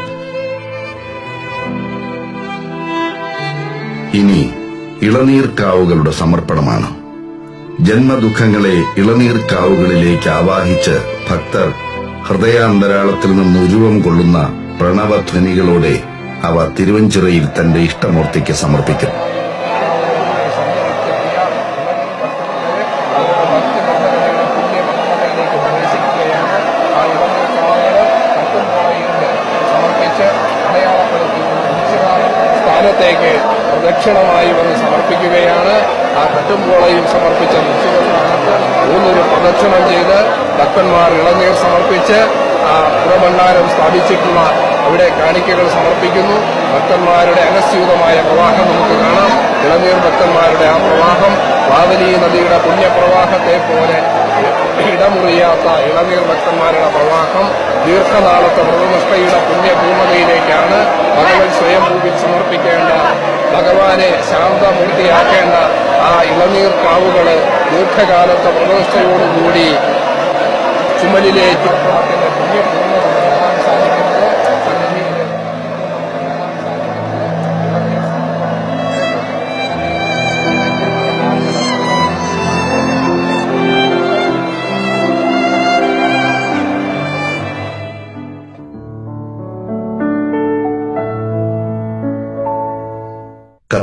ഇനി ഇളനീർക്കാവുകളുടെ സമർപ്പണമാണ്. ജന്മദുഃഖങ്ങളെ ഇളനീർക്കാവുകളിലേക്ക് ആവാഹിച്ച് ഭക്തർ ഹൃദയാന്തരാളത്തിൽ നിന്ന് ഉരുവം കൊള്ളുന്ന പ്രണവധ്വനികളോടെ അവ തിരുവഞ്ചിറയിൽ തന്റെ ഇഷ്ടമൂർത്തിക്ക് സമർപ്പിക്കും. സ്ഥാനത്തേക്ക് പ്രദക്ഷിണമായി വന്ന് സമർപ്പിക്കുകയാണ്. ആ കട്ടുംപോളയും സമർപ്പിച്ച നിശ്ചിതസ്ഥാനത്ത് 3 പ്രദക്ഷിണം ചെയ്ത് ഭക്തന്മാർ ഇളനീർ സമർപ്പിച്ച് ആ പുറഭണ്ഡാരം സ്ഥാപിച്ചിട്ടുള്ള അവിടെ കാണിക്കകൾ സമർപ്പിക്കുന്നു. ഭക്തന്മാരുടെ അനസ്യൂതമായ പ്രവാഹം നമുക്ക് കാണാം. ഇളനീർ ഭക്തന്മാരുടെ ആ പ്രവാഹം വാവലി നദിയുടെ പുണ്യപ്രവാഹത്തെ പോലെ ഇടമുറിയാത്ത ഇളനീർ ഭക്തന്മാരുടെ പ്രവാഹം ദീർഘനാളത്തെ വ്രതനിഷ്ഠയുടെ പുണ്യഭൂമതയിലേക്കാണ്. ഭഗവൻ സ്വയംഭൂവിൽ സമർപ്പിക്കേണ്ട, ഭഗവാനെ ശാന്തമൂർത്തിയാക്കേണ്ട ആ ഇളനീർ കാവുകള് ദീർഘകാലത്തെ വ്രതനിഷ്ഠയോടുകൂടി ചുമലിലേക്ക് പുണ്യഭൂമത സാധിക്കുന്നത്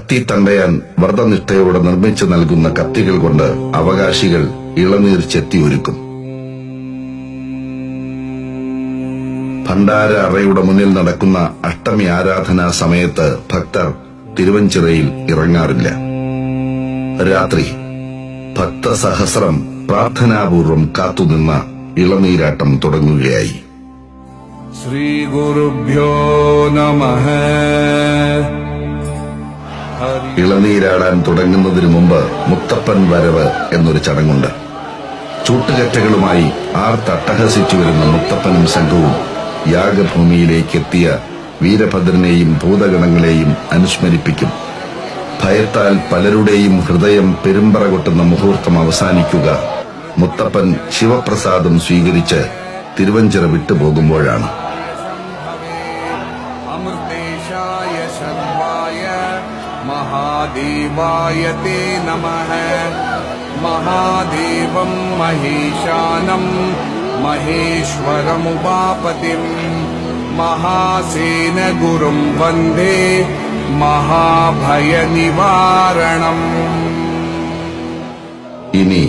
കത്തി തണ്ടയാൻ വ്രതനിഷ്ഠയോടെ നിർമ്മിച്ചു നൽകുന്ന കത്തികൾ കൊണ്ട് അവകാശികൾ ഇളനീർ ചെത്തി ഒരുക്കും. ഭണ്ഡാര അറയുടെ മുന്നിൽ നടക്കുന്ന അഷ്ടമി ആരാധനാ സമയത്ത് ഭക്തർ തിരുവഞ്ചിറയിൽ ഇറങ്ങാറില്ല. രാത്രി ഭക്തസഹസ്രം പ്രാർത്ഥനാപൂർവം കാത്തുനിന്ന ഇളനീരാട്ടം തുടങ്ങുകയായി. ശ്രീ ഗുരുഭ്യോ നമഃ. ഇളനീരാടാൻ തുടങ്ങുന്നതിനു മുമ്പ് മുത്തപ്പൻ വരവ് എന്നൊരു ചടങ്ങുണ്ട്. ചൂട്ടുകറ്റകളുമായി ആർത്തട്ടഹസിച്ചു വരുന്ന മുത്തപ്പനും സംഘവും യാഗഭൂമിയിലേക്ക് എത്തിയ വീരഭദ്രനെയും ഭൂതഗണങ്ങളെയും അനുസ്മരിപ്പിക്കും. ഭയത്താൽ പലരുടെയും ഹൃദയം പെരുമ്പറ കൊട്ടുന്ന മുഹൂർത്തം അവസാനിക്കുക മുത്തപ്പൻ ശിവപ്രസാദം സ്വീകരിച്ച് തിരുവഞ്ചിറ വിട്ടുപോകുമ്പോഴാണ്. അമൃതേശായ ശർവായ മഹാദേവായ തേ നമഃ. മഹാദേവം മഹേശാനം മഹേശ്വരമുപാപതിം മഹാസേന ഗുരും വന്ദേ മഹാഭയനിവാരണം. ഇനി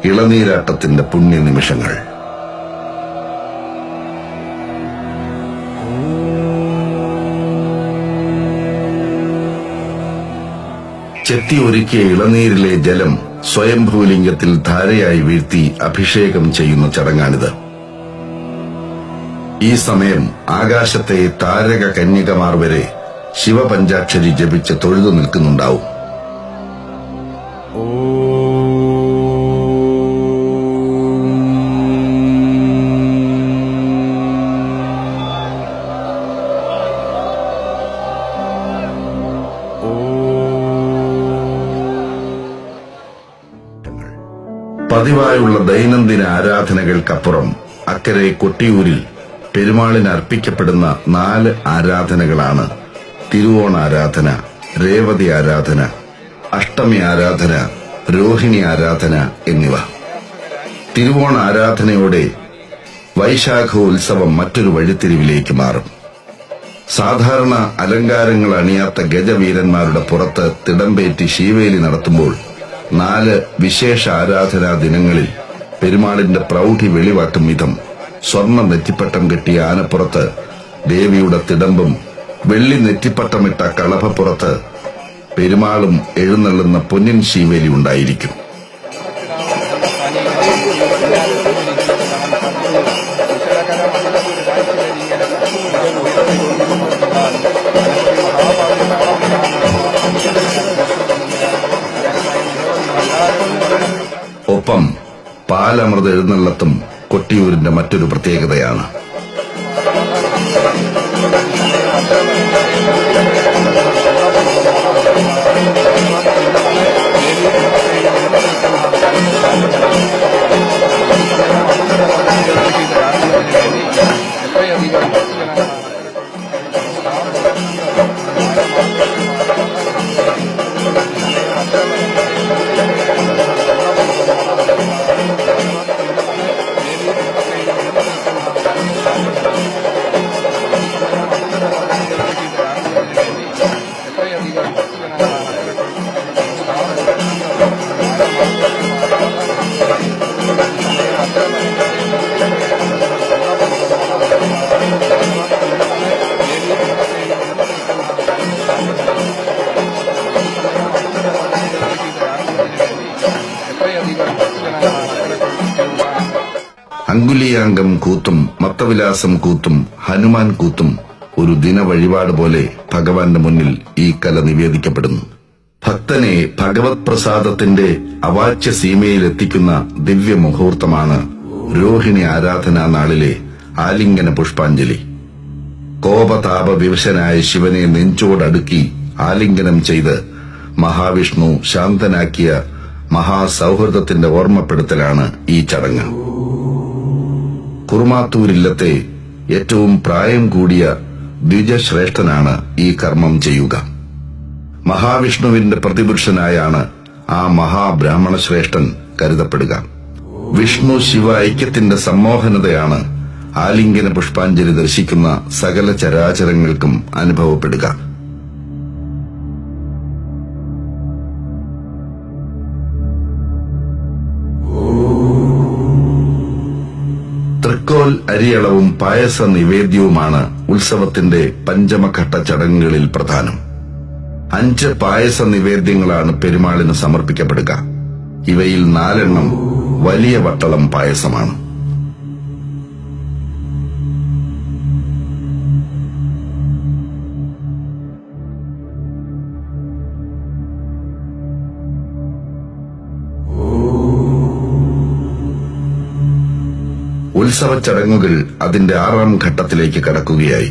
ഇളനീരാട്ടത്തിന്റെ പുണ്യനിമിഷങ്ങൾ. ചെത്തി ഒരുക്കിയ ഇളനീരിലെ ജലം സ്വയംഭൂലിംഗത്തിൽ ധാരയായി വീഴ്ത്തി അഭിഷേകം ചെയ്യുന്ന ചടങ്ങാണിത്. ഈ സമയം ആകാശത്തെ താരക കന്യകമാർ വരെ ശിവപഞ്ചാക്ഷരി ജപിച്ച് തൊഴുതു നിൽക്കുന്നുണ്ടാവും. പതിവായുള്ള ദൈനംദിന ആരാധനകൾക്കപ്പുറം അക്കരെ കൊട്ടിയൂരിൽ പെരുമാളിന് അർപ്പിക്കപ്പെടുന്ന 4 ആരാധനകളാണ് തിരുവോണാരാധന, രേവതി ആരാധന, അഷ്ടമി ആരാധന, രോഹിണി ആരാധന എന്നിവ. തിരുവോണ ആരാധനയോടെ വൈശാഖോത്സവം മറ്റൊരു വഴിത്തിരിവിലേക്ക് മാറും. സാധാരണ അലങ്കാരങ്ങൾ അണിയാത്ത ഗജവീരന്മാരുടെ പുറത്ത് തിടമ്പേറ്റി ശീവേലി നടത്തുമ്പോൾ 4 വിശേഷ ആരാധനാ ദിനങ്ങളിൽ പെരുമാളിന്റെ പ്രൗഢി വെളിവാക്കും വിധം സ്വർണ്ണ നെറ്റിപ്പട്ടം കെട്ടിയ ആനപ്പുറത്ത് ദേവിയുടെ തിടമ്പും വെള്ളി നെറ്റിപ്പട്ടമിട്ട കളഭപ്പുറത്ത് പെരുമാളും എഴുന്നള്ളുന്ന പൊന്നിൻ ശീവേലി ഉണ്ടായിരിക്കും. ഒപ്പം പാലമൃത എഴുന്നള്ളത്തും കൊട്ടിയൂരിന്റെ മറ്റൊരു പ്രത്യേകതയാണ്. അങ്കുലിയാങ്കം കൂത്തും മത്തവിലാസം കൂത്തും ഹനുമാൻ കൂത്തും ഒരു ദിന വഴിപാട് പോലെ ഭഗവാന്റെ മുന്നിൽ ഈ കല നിവേദിക്കപ്പെടുന്നു. ഭക്തനെ ഭഗവത് പ്രസാദത്തിന്റെ അവാച്യ സീമയിൽ എത്തിക്കുന്ന ദിവ്യ മുഹൂർത്തമാണ് രോഹിണി ആരാധനാ നാളിലെ ആലിംഗന പുഷ്പാഞ്ജലി. കോപതാപ വിവശനായ ശിവനെ നെഞ്ചോടടുക്കി ആലിംഗനം ചെയ്ത് മഹാവിഷ്ണു ശാന്തനാക്കിയ മഹാസൗഹൃദത്തിന്റെ ഓർമ്മപ്പെടുത്തലാണ് ഈ ചടങ്ങ്. കുറുമാത്തൂരില്ലത്തെ ഏറ്റവും പ്രായം കൂടിയ ദ്വിജശ്രേഷ്ഠനാണ് ഈ കർമ്മം ചെയ്യുക. മഹാവിഷ്ണുവിന്റെ പ്രതിപുരുഷനായാണ് ആ മഹാബ്രാഹ്മണ ശ്രേഷ്ഠൻ കരുതപ്പെടുക. വിഷ്ണു ശിവ ഐക്യത്തിന്റെ സമ്മോഹനതയാണ് ആലിംഗന പുഷ്പാഞ്ജലി ദർശിക്കുന്ന സകല ചരാചരങ്ങൾക്കും അനുഭവപ്പെടുക. പാൽ അരിയളവും പായസ നിവേദ്യവുമാണ് ഉത്സവത്തിന്റെ പഞ്ചമഘട്ട ചടങ്ങുകളിൽ പ്രധാനം. 5 പായസ നിവേദ്യങ്ങളാണ് പെരുമാളിന് സമർപ്പിക്കപ്പെടുക. ഇവയിൽ 4 വലിയ വട്ടളം പായസമാണ്. ഉത്സവ ചടങ്ങുകൾ അതിന്റെ 6ാം ഘട്ടത്തിലേക്ക് കടക്കുകയായി.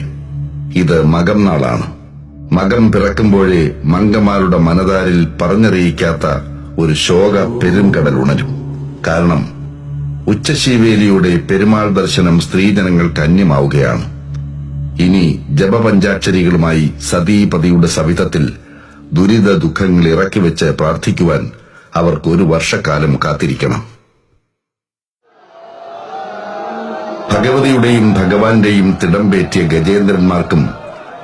ഇത് മകം നാളാണ്. മകം പിറക്കുമ്പോഴേ മംഗമാരുടെ മനതാരിൽ പറഞ്ഞറിയിക്കാത്ത ഒരു ശോക പെരുങ്കടൽ ഉണരും. കാരണം ഉച്ചശീവേലിയുടെ പെരുമാൾ ദർശനം സ്ത്രീജനങ്ങൾക്ക് അന്യമാവുകയാണ്. ഇനി ജപപഞ്ചാക്ഷരികളുമായി സതീപതിയുടെ സവിധത്തിൽ ദുരിത ദുഃഖങ്ങൾ ഇറക്കിവെച്ച് പ്രാർത്ഥിക്കുവാൻ അവർക്ക് 1 വർഷക്കാലം കാത്തിരിക്കണം. ഭഗവതിയുടെയും ഭഗവാന്റെയും തിടമ്പേറ്റിയ ഗജേന്ദ്രന്മാർക്കും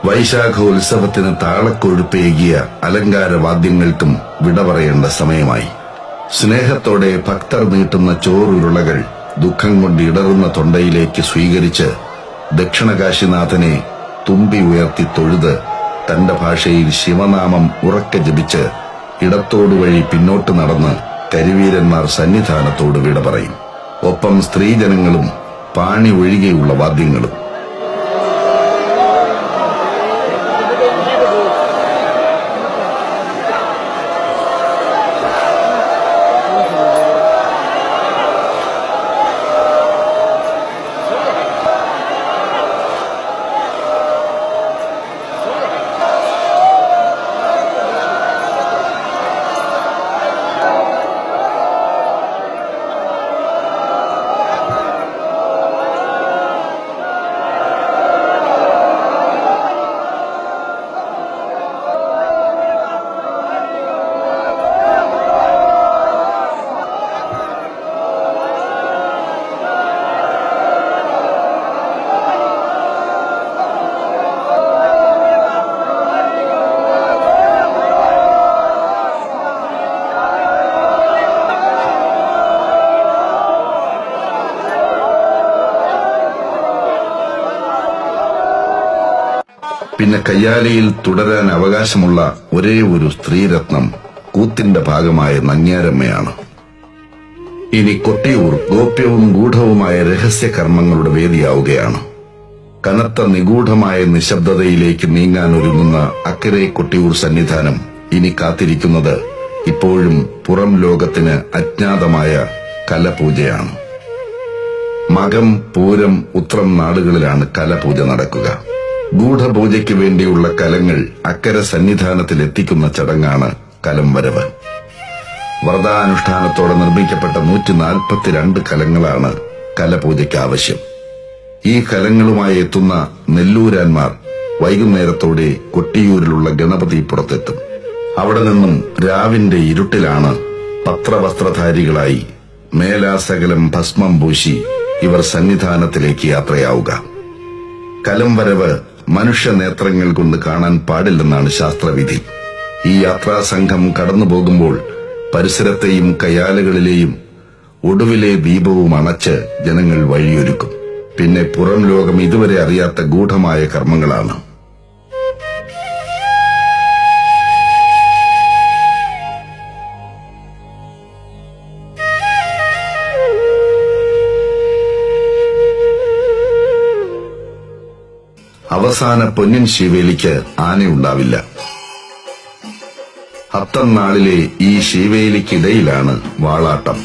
വൈശാഖോത്സവത്തിന് താളക്കൊഴുപ്പേകിയ അലങ്കാരവാദ്യങ്ങൾക്കും വിട പറയേണ്ട സമയമായി. സ്നേഹത്തോടെ ഭക്തർ നീട്ടുന്ന ചോറുരുളകൾ ദുഃഖം കൊണ്ട് ഇടറുന്ന തൊണ്ടയിലേക്ക് സ്വീകരിച്ച് ദക്ഷിണകാശിനാഥനെ തുമ്പി ഉയർത്തി തൊഴുത് തന്റെ ഭാഷയിൽ ശിവനാമം ഉറക്കെ ജപിച്ച് ഇടത്തോടുവഴി പിന്നോട്ട് നടന്ന് കരിവീരന്മാർ സന്നിധാനത്തോട് വിട പറയും. ഒപ്പം സ്ത്രീജനങ്ങളും പാണി ഒഴികെയുള്ള വാദ്യങ്ങളും. പിന്നെ കയ്യാലയിൽ തുടരാൻ അവകാശമുള്ള ഒരേ ഒരു സ്ത്രീരത്നം കൂത്തിന്റെ ഭാഗമായ നങ്ങ്യാരമ്മയാണ്. ഇനി കൊട്ടിയൂർ ഗോപ്യവും ഗൂഢവുമായ രഹസ്യകർമ്മങ്ങളുടെ വേദിയാവുകയാണ്. കനത്ത നിഗൂഢമായ നിശബ്ദതയിലേക്ക് നീങ്ങാൻ ഒരുങ്ങുന്ന അക്കരെ കൊട്ടിയൂർ സന്നിധാനം ഇനി കാത്തിരിക്കുന്നത് ഇപ്പോഴും പുറം ലോകത്തിന് അജ്ഞാതമായ കലപൂജയാണ്. മകം, പൂരം, ഉത്രം നാടുകളിലാണ് കലപൂജ നടക്കുക. ഗൂഢപൂജയ്ക്ക് വേണ്ടിയുള്ള കലങ്ങൾ അക്കരെ സന്നിധാനത്തിൽ എത്തിക്കുന്ന ചടങ്ങാണ് കലം വരവ്. വ്രതാനുഷ്ഠാനത്തോടെ നിർമ്മിക്കപ്പെട്ട 142 കലങ്ങളാണ് കലപൂജയ്ക്ക് ആവശ്യം. ഈ കലങ്ങളുമായി എത്തുന്ന നെല്ലൂരാന്മാർ വൈകുന്നേരത്തോടെ കൊട്ടിയൂരിലുള്ള ഗണപതി പുറത്തെത്തും. അവിടെ നിന്നും രാവിന്റെ ഇരുട്ടിലാണ് പത്രവസ്ത്രധാരികളായി മേലാസകലം ഭസ്മം പൂശി ഇവർ സന്നിധാനത്തിലേക്ക് യാത്രയാവുക. കലം വരവ് മനുഷ്യ നേത്രങ്ങൾ കൊണ്ട് കാണാൻ പാടില്ലെന്നാണ് ശാസ്ത്രവിധി. ഈ യാത്രാസംഘം കടന്നുപോകുമ്പോൾ പരിസരത്തെയും കയ്യാലകളിലെയും ഒടുവിലെ ദീപവും അണച്ച് ജനങ്ങൾ വഴിയൊരുക്കും. പിന്നെ പുറം ലോകം ഇതുവരെ അറിയാത്ത ഗൂഢമായ കർമ്മങ്ങളാണ്. അവസാന പൊന്നിൻ ശീവേലിക്ക് ആനയുണ്ടാവില്ല. അത്തം നാളിലെ ഈ ശീവേലിക്കിടയിലാണ് വാളാട്ടം.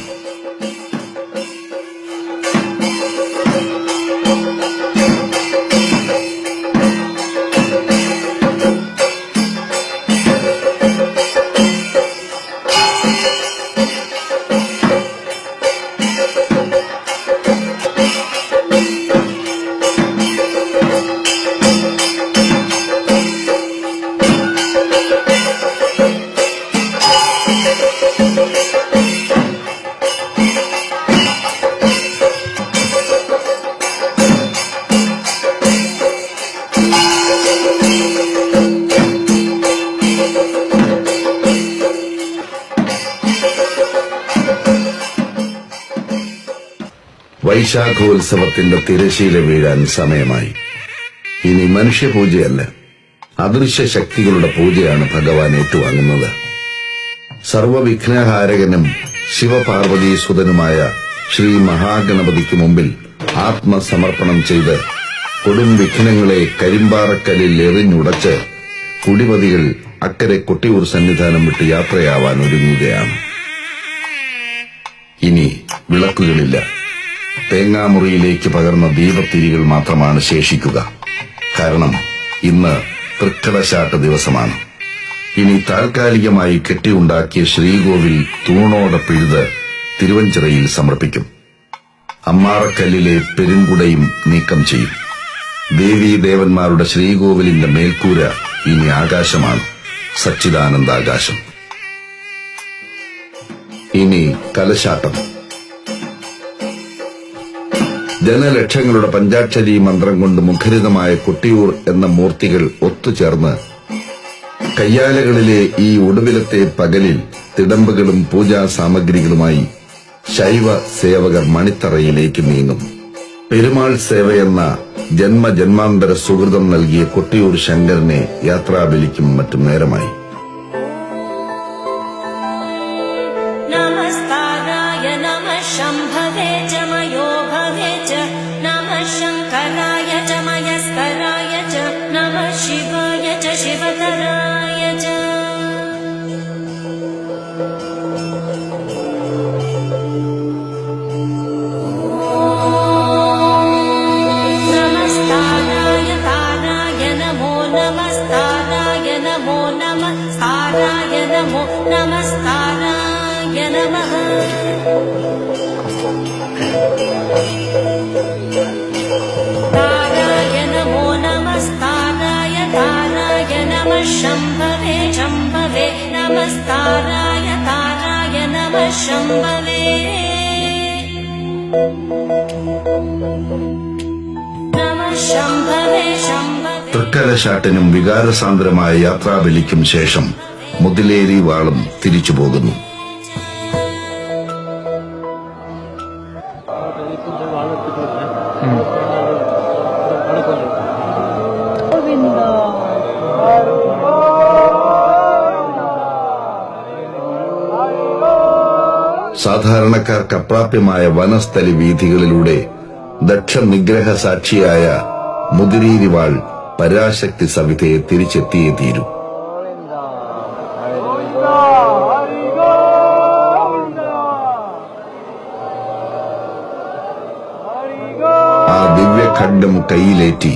വൈശാഖോത്സവത്തിന്റെ തിരശീല വീഴാൻ സമയമായി. ഇനി മനുഷ്യപൂജയല്ല, അദൃശ്യ ശക്തികളുടെ പൂജയാണ് ഭഗവാൻ ഏറ്റുവാങ്ങുന്നത്. സർവവിഘ്നഹാരകനും ശിവപാർവതീസുതനുമായ ശ്രീ മഹാഗണപതിക്ക് മുമ്പിൽ ആത്മസമർപ്പണം ചെയ്ത് കൊടും വിഘ്നങ്ങളെ കരിമ്പാറക്കല്ലിൽ എറിഞ്ഞുടച്ച് കുടിമതികൾ അക്കരെ കൊട്ടിയൂർ സന്നിധാനം വിട്ട് യാത്രയാവാൻ ഒരുങ്ങുകയാണ്. ഇനി വിളക്കുകളില്ല, തേങ്ങാമുറിയിലേക്ക് പകർന്ന ദീപത്തിരികൾ മാത്രമാണ് ശേഷിക്കുക. കാരണം ഇന്ന് തൃക്കടശാട്ട് ദിവസമാണ്. ഇനി താൽക്കാലികമായി കെട്ടിയുണ്ടാക്കിയ ശ്രീകോവിൽ തൂണോടെ പിഴുത് തിരുവഞ്ചിറയിൽ സമർപ്പിക്കും. അമ്മാറക്കല്ലിലെ പെരുങ്കുടയും നീക്കം ചെയ്യും. ദേവീദേവന്മാരുടെ ശ്രീകോവിലിന്റെ മേൽക്കൂര ഇനി ആകാശമാണ്, സച്ചിദാനന്ദാകാശം. ഇനി കലശാട്ടം. ജനലക്ഷങ്ങളുടെ പഞ്ചാക്ഷരി മന്ത്രം കൊണ്ട് മുഖരിതമായ കൊട്ടിയൂർ എന്ന മൂർത്തികൾ ഒത്തുചേർന്ന് കയ്യാലകളിലെ ഈ ഒടുവിലത്തെ പകലിൽ തിടമ്പുകളും പൂജാ സാമഗ്രികളുമായി ശൈവ സേവകർ മണിത്തറയിലേക്ക് നീങ്ങും. പെരുമാൾ സേവയെന്ന ജന്മജന്മാന്തര സുഹൃതം നൽകിയ കൊട്ടിയൂർ ശങ്കരനെ യാത്രാബലിക്കും മറ്റും നേരമായി. നമസ്കാരായ നമഃ ശംഭവേ ച മയോ ഭവേ ച നമഃ ശങ്കരായ ച മയസ്കരായ ച നമഃ ശിവായ ച ശിവതരായ ച നമസ്കാരായ താരായ നമോ നമസ്കാരായ നമോ നമസ്കാരായ നമോ നമസ്കാരായ നമഃ താരായ നമോ നമസ്കാരായ താരായ നമഃ ശംഭവേ ശംഭവേ നമസ്കാരായ താരായ നമഃ ശംഭവേ നമഃ ശംഭവേ ശംഭവേ. തൃക്കലശാട്ടിനും വികാരസാന്ദ്രമായ യാത്രാബലിക്കും ശേഷം മുതിലേരി വാളും തിരിച്ചു പോകുന്നു. സാധാരണക്കാർക്ക് അപ്രാപ്യമായ വനസ്ഥലി വീഥികളിലൂടെ ദക്ഷനിഗ്രഹ സാക്ഷിയായ മുതിരീരിവാൾ പരാശക്തി സവിതയെ തിരിച്ചെത്തിയേ തീരൂ. ആ ദിവ്യഖണ്ഡം കൈയിലേറ്റി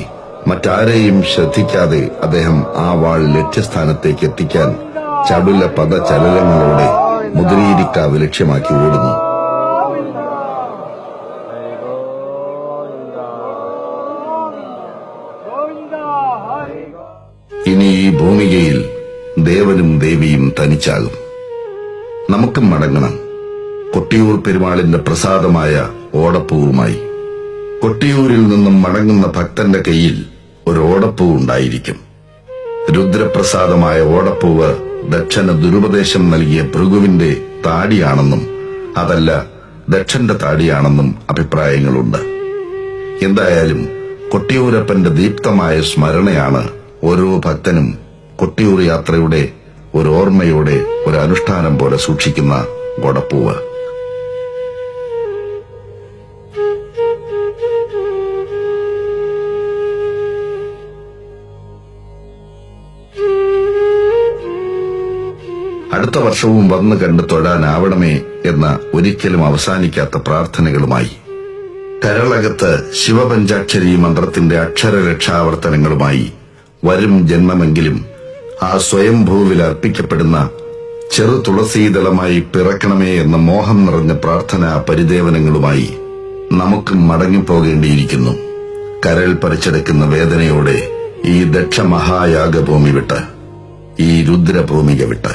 മറ്റാരെയും ശ്രദ്ധിക്കാതെ അദ്ദേഹം ആ വാൾ ലക്ഷ്യസ്ഥാനത്തേക്ക് എത്തിക്കാൻ ചടുല പദചലനങ്ങളോടെ മുതിരീരിക്കാവ് ലക്ഷ്യമാക്കി ഓടുന്നു. ഇനി ഈ ഭൂമികയിൽ ദേവനും ദേവിയും തനിച്ചാകും. നമുക്കും മടങ്ങണം കൊട്ടിയൂർ പെരുമാളിന്റെ പ്രസാദമായ ഓടപ്പൂവുമായി. കൊട്ടിയൂരിൽ നിന്നും മടങ്ങുന്ന ഭക്തന്റെ കയ്യിൽ ഒരു ഓടപ്പൂ ഉണ്ടായിരിക്കും. രുദ്രപ്രസാദമായ ഓടപ്പൂവ് ദക്ഷന് ദുരുപദേശം നൽകിയ ഭൃഗുവിന്റെ താടിയാണെന്നും അതല്ല ദക്ഷന്റെ താടിയാണെന്നും അഭിപ്രായങ്ങളുണ്ട്. എന്തായാലും കൊട്ടിയൂരപ്പന്റെ ദീപ്തമായ സ്മരണയാണ് ഓരോ ഭക്തനും കൊട്ടിയൂർ യാത്രയുടെ ഒരു ഓർമ്മയോടെ ഒരു അനുഷ്ഠാനം പോലെ സൂക്ഷിക്കുന്ന ഓടപ്പൂവ്. അടുത്ത വർഷവും വന്നു കണ്ട് തൊഴാനാവണമേ എന്ന ഒരിക്കലും അവസാനിക്കാത്ത പ്രാർത്ഥനകളുമായി കരളകത്ത് ശിവപഞ്ചാക്ഷരി മന്ത്രത്തിന്റെ അക്ഷരരക്ഷാവർത്തനങ്ങളുമായി വരും ജന്മമെങ്കിലും ആ സ്വയംഭൂവിൽ അർപ്പിക്കപ്പെടുന്ന ചെറു തുളസീദളമായി പിറക്കണമേ എന്ന മോഹം നിറഞ്ഞ പ്രാർത്ഥനാ പരിദേവനങ്ങളുമായി നമുക്ക് മടങ്ങിപ്പോകേണ്ടിയിരിക്കുന്നു. കരൾ പറിച്ചെടുക്കുന്ന വേദനയോടെ ഈ ദക്ഷമഹായാഗഭൂമി വിട്ട്, ഈ രുദ്രഭൂമിക വിട്ട്.